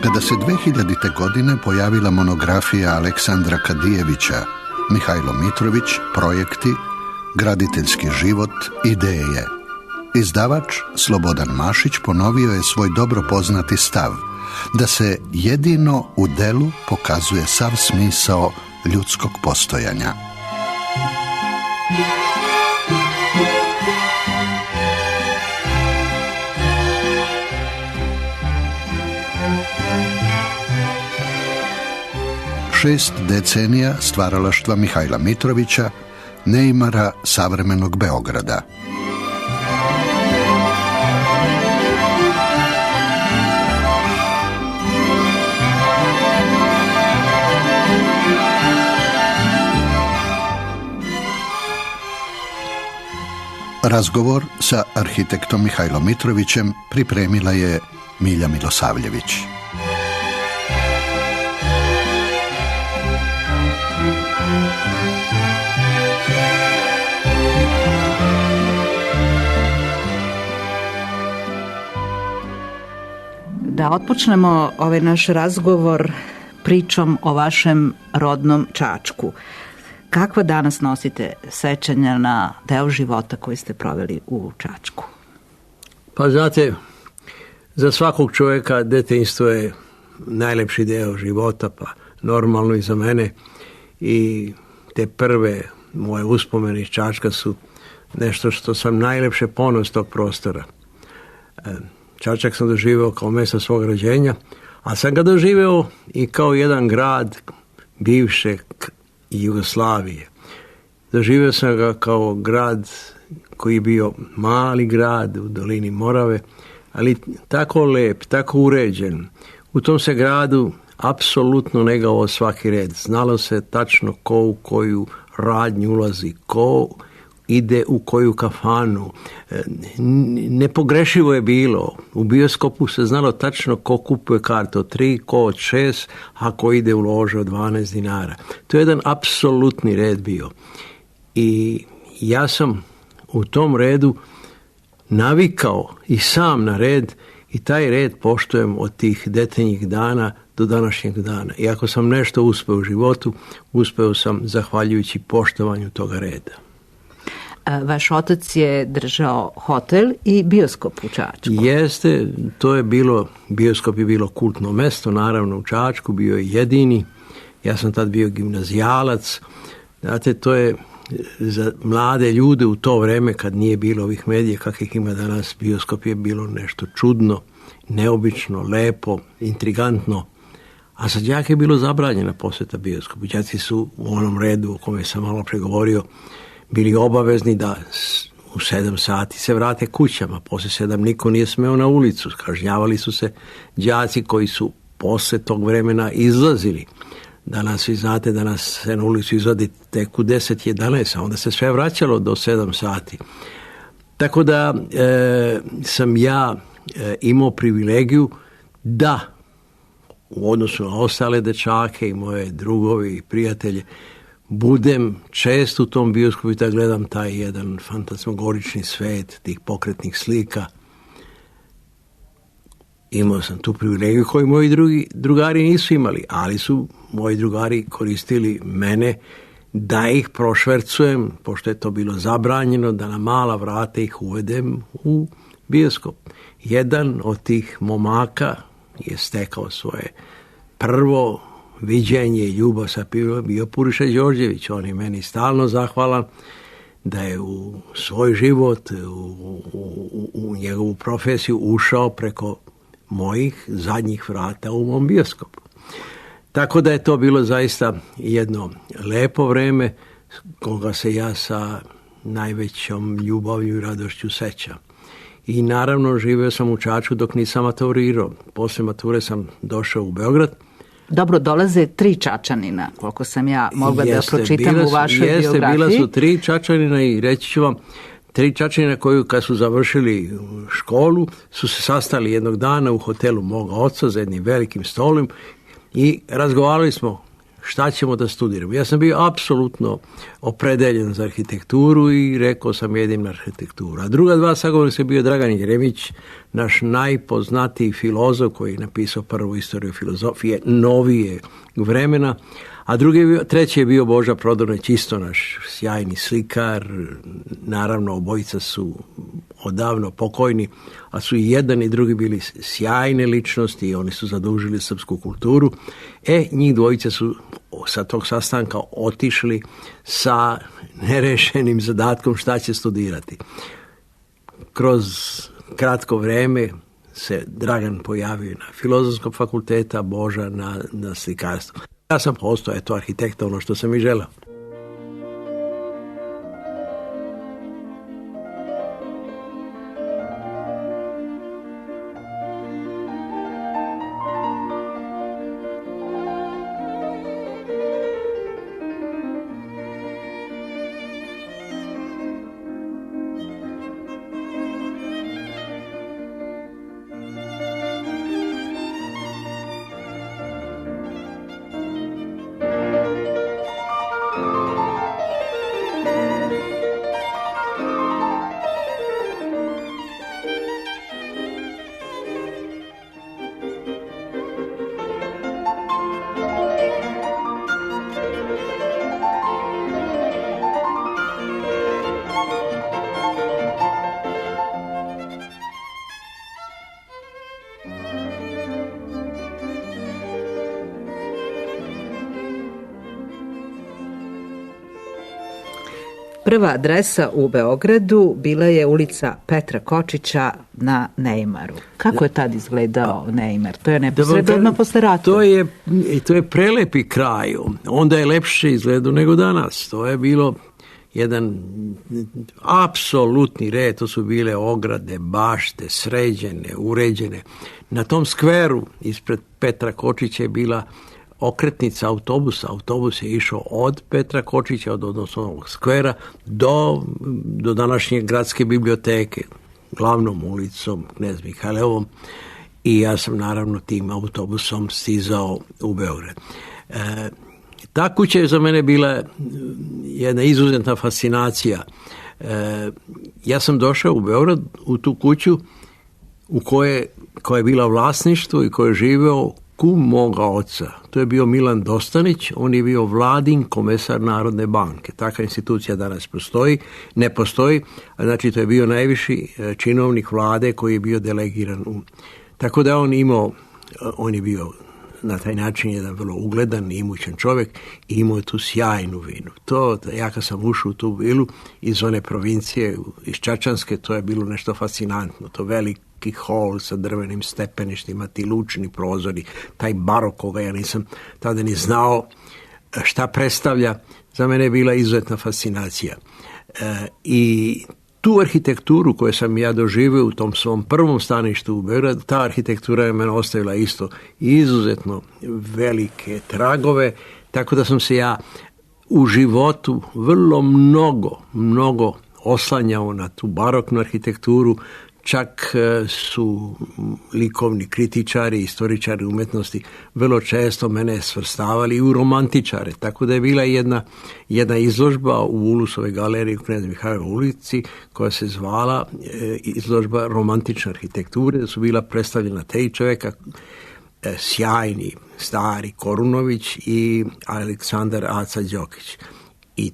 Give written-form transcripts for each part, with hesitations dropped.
Kada se 2000. godine pojavila monografija Aleksandra Kadijevića Mihajlo Mitrović, projekti, graditeljski život, ideje, izdavač Slobodan Mašić ponovio je svoj dobro poznati stav da se jedino u delu pokazuje sav smisao ljudskog postojanja. Šest decenija stvaralaštva Mihajla Mitrovića, neimara savremenog Beograda. Razgovor sa arhitektom Mihajlom Mitrovićem pripremila je Milja Milosavljević. Da otpočnemo ovaj naš razgovor pričom o vašem rodnom Čačku. Kakva danas nosite sećanja na deo života koji ste proveli u Čačku? Pa znate, za svakog čovjeka detinjstvo je najlepši deo života, pa normalno i za mene. I te prve moje uspomene iz Čačka su nešto što sam najlepše ponos tog prostora. Čačak sam doživeo kao mjesto svog rođenja, a sam ga doživeo i kao jedan grad bivše Jugoslavije. Doživio sam ga kao grad koji je bio mali grad u dolini Morave, ali tako lep, tako uređen. U tom se gradu apsolutno negao svaki red. Znalo se tačno ko u koju radnju ulazi, ko ide u koju kafanu. Nepogrešivo je bilo. U bioskopu se znalo tačno ko kupuje kartu od 3, ko od 6, a ko ide u ložu od 12 dinara. To je jedan apsolutni red bio. I ja sam u tom redu navikao i sam na red i taj red poštujem od tih detaljnih dana do današnjeg dana. I ako sam nešto uspeo u životu, uspeo sam zahvaljujući poštovanju toga reda. Vaš otac je držao hotel i bioskop u Čačku. Jeste, to je bilo, bioskop je bilo kultno mesto, naravno u Čačku, bio je jedini. Ja sam tad bio gimnazijalac. Znate, to je za mlade ljude u to vreme kad nije bilo ovih medija kakvih ima danas, bioskop je bilo nešto čudno, neobično, lepo, intrigantno. A za đake je bilo zabranjena posjeta bioskopu. Đaci su u onom redu o kome sam malo pregovorio bili obavezni da u 7 sati se vrate kućama. Poslije 7 niko nije smeo na ulicu. Kažnjavali su se đaci koji su posle tog vremena izlazili. Danas vi znate da nas se na ulicu izvadi tek u 10-11, a onda se sve vraćalo do 7 sati. Tako da sam ja imao privilegiju da u odnosu na ostale dečake i moje drugovi i prijatelje budem često u tom bioskopu i da gledam taj jedan fantasmagorični svet tih pokretnih slika. Imao sam tu privilegiju koju moji drugari nisu imali, ali su moji drugari koristili mene da ih prošvercujem, pošto je to bilo zabranjeno, da na mala vrata ih uvedem u bioskop. Jedan od tih momaka je stekao svoje prvo viđenje i ljubav sa pivom bio Puriša Đorđević. On je meni stalno zahvalan da je u svoj život, u njegovu profesiju ušao preko mojih zadnjih vrata u mom bioskopu. Tako da je to bilo zaista jedno lepo vreme koga se ja sa najvećom ljubavlju i radošću sećam. I naravno živio sam u Čačku dok nisam maturirao. Posle mature sam došao u Beograd. Dobro, dolaze 3 Čačanina, koliko sam ja mogla da pročitam u vašoj biografiji. Bila su 3 Čačanina i reći ću vam, 3 Čačanina koji kad su završili školu su se sastali jednog dana u hotelu moga oca za jednim velikim stolom i razgovarali smo šta ćemo da studiramo. Ja sam bio apsolutno opredeljen za arhitekturu i rekao sam jedim na arhitekturu. A druga dva sagovornika je bio Dragan Jeremić, naš najpoznatiji filozof koji je napisao prvu istoriju filozofije novije vremena, a treći je bio Boža Prodornić, isto naš sjajni slikar. Naravno, obojica su odavno pokojni, a su i jedan i drugi bili sjajne ličnosti i oni su zadužili srpsku kulturu. Njih dvojica su sa tog sastanka otišli sa nerešenim zadatkom šta će studirati. Kroz kratko vreme se Dragan pojavio na Filozofskom fakulteta, Boža na slikarstvu. Ja sam postao arhitekta, ono što sam i želeo. Prva adresa u Beogradu bila je ulica Petra Kočića na Neimaru. Kako je tad izgledao Neimar? To je neposredno posle rata. To je prelepi kraj. Onda je lepše izgledao nego danas. To je bilo jedan apsolutni red. To su bile ograde, bašte, sređene, uređene. Na tom skveru ispred Petra Kočića je bila okretnica autobusa. Autobus je išao od Petra Kočića, odnosno ovog skvera, do današnje gradske biblioteke, glavnom ulicom Knez Mihajlovom, i ja sam naravno tim autobusom stizao u Beograd. Ta kuća je za mene bila jedna izuzetna fascinacija. Ja sam došao u Beograd, u tu kuću koja je bila vlasništvo i koja je živeo kum moga oca. To je bio Milan Dostanić, on je bio vladin komesar Narodne banke. Takva institucija danas ne postoji, znači to je bio najviši činovnik vlade koji je bio delegiran. Tako da on je bio na taj način jedan vrlo ugledan i imućan čovjek i imao je tu sjajnu vinu. Ja kad sam ušao u tu vilu iz one provincije, iz Čačanske, to je bilo nešto fascinantno. To veliki hol sa drvenim stepeništima, ti lučni prozori, taj barok koga ja nisam tada ni znao šta predstavlja, za mene je bila izuzetna fascinacija. I tu arhitekturu koju sam ja doživio u tom svom prvom staništu u Beogradu, ta arhitektura je mene ostavila isto izuzetno velike tragove, tako da sam se ja u životu vrlo mnogo oslanjao na tu baroknu arhitekturu. Čak su likovni kritičari, istoričari umetnosti vrlo često mene svrstavali u romantičare. Tako da je bila jedna izložba u Ulusove galeriji u Knez Mihajlovoj ulici koja se zvala izložba romantične arhitekture, da su bila predstavljena tri čovjeka, sjajni stari Korunović i Aleksandar Aca Đokić. I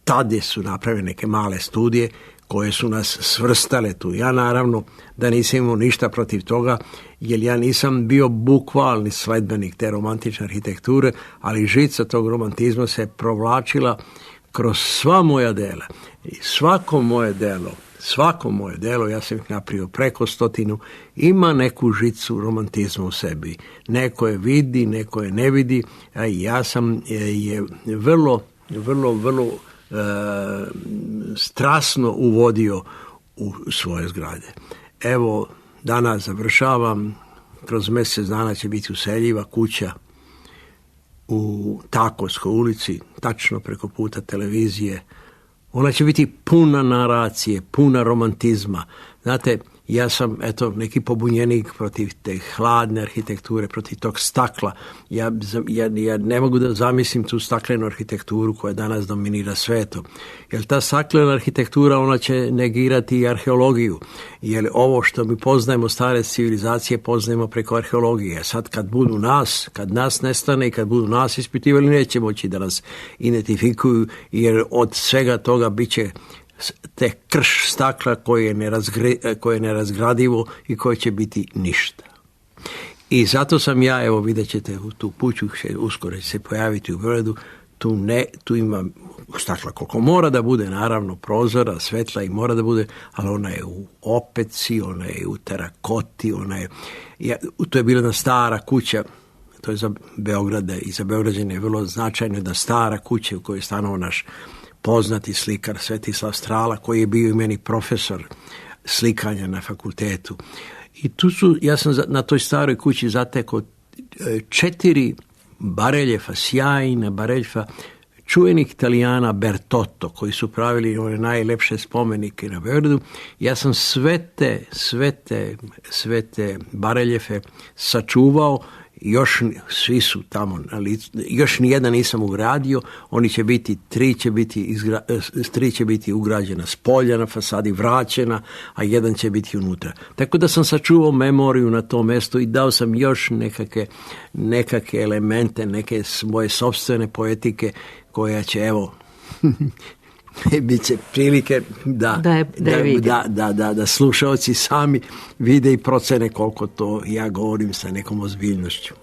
tada su napravili neke male studije koje su nas svrstale tu. Ja naravno da nisam imao ništa protiv toga, jer ja nisam bio bukvalni sledbenik te romantične arhitekture, ali žica tog romantizma se provlačila kroz sva moja dela. I svako moje delo, ja sam ih napravio preko 100, ima neku žicu romantizma u sebi. Neko je vidi, neko je ne vidi, a ja sam je vrlo strasno uvodio u svoje zgrade. Evo, danas završavam, kroz mjesec dana će biti useljiva kuća u Takovskoj ulici, tačno preko puta televizije. Ona će biti puna naracije, puna romantizma. Znate, Ja sam, neki pobunjenik protiv te hladne arhitekture, protiv tog stakla. Ja ne mogu da zamislim tu staklenu arhitekturu koja danas dominira svetom. Jer ta staklena arhitektura, ona će negirati i arheologiju. Jer ovo što mi poznajemo, stare civilizacije, poznajemo preko arheologije. Sad kad nas nestane i kad budu nas ispitivali, neće moći da nas identifikuju, jer od svega toga bit će te krš stakla koje je nerazgradivo i koje će biti ništa. I zato sam ja, evo vidjet ćete, tu puću uskoro će se pojaviti u Beogradu, tu ima stakla koliko mora da bude, naravno prozora, svetla i mora da bude, ali ona je u opeci, ona je u terakoti, to je bila jedna stara kuća, to je za Beograda i za Beograđane je vrlo značajno da stara kuća u kojoj je stanovao naš poznati slikar Svetislav Strala, koji je bio i meni profesor slikanja na fakultetu. I ja sam na toj staroj kući zatekao 4 bareljefa, sjajna bareljefa čuvenih Italijana Bertotto, koji su pravili one najlepše spomenike na Beogradu. Ja sam sve te bareljefe sačuvao. Još svi su tamo na licu, još nijedan nisam ugradio, oni će biti, 3 će biti ugrađena s polja na fasadi, vraćena, a 1 će biti unutra. Tako da sam sačuvao memoriju na tom mjestu i dao sam još nekakve elemente, neke moje sopstvene poetike koja će, evo, bit će prilike da slušaoci sami vide i procene koliko to ja govorim sa nekom ozbiljnošću.